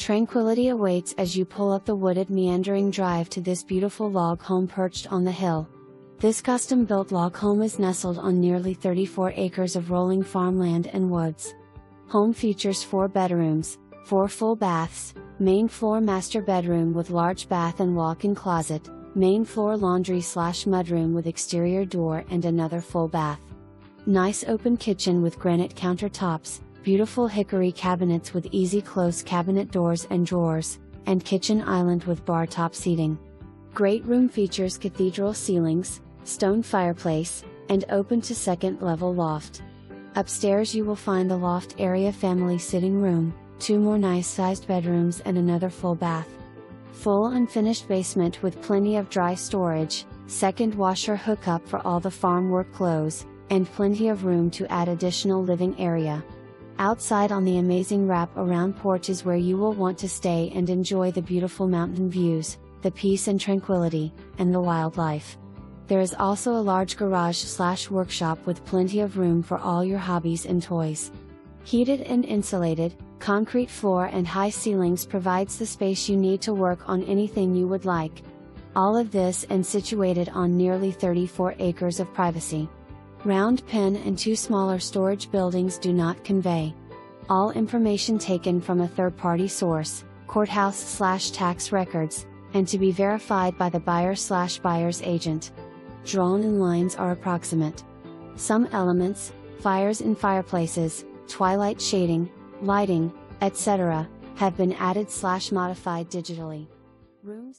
Tranquility awaits as you pull up the wooded meandering drive to this beautiful log home perched on the hill. This custom-built log home is nestled on nearly 34 acres of rolling farmland and woods. Home features 4 bedrooms, 4 full baths, main floor master bedroom with large bath and walk-in closet, main floor laundry/mudroom with exterior door and another full bath. Nice open kitchen with granite countertops, beautiful hickory cabinets with easy close cabinet doors and drawers, and kitchen island with bar top seating. Great room features cathedral ceilings, stone fireplace, and open to second-level loft. Upstairs you will find the loft area family sitting room, 2 more nice-sized bedrooms and another full bath. Full unfinished basement with plenty of dry storage, second washer hookup for all the farm work clothes, and plenty of room to add additional living area. Outside on the amazing wrap-around porch is where you will want to stay and enjoy the beautiful mountain views, the peace and tranquility, and the wildlife. There is also a large garage/workshop with plenty of room for all your hobbies and toys. Heated and insulated, concrete floor and high ceilings provides the space you need to work on anything you would like. All of this and situated on nearly 34 acres of privacy. Round pen and 2 smaller storage buildings do not convey. All information taken from a third-party source, courthouse/tax records, and to be verified by the buyer/buyer's agent. Drawn-in lines are approximate. Some elements, fires in fireplaces, twilight shading, lighting, etc., have been added/modified digitally. Rooms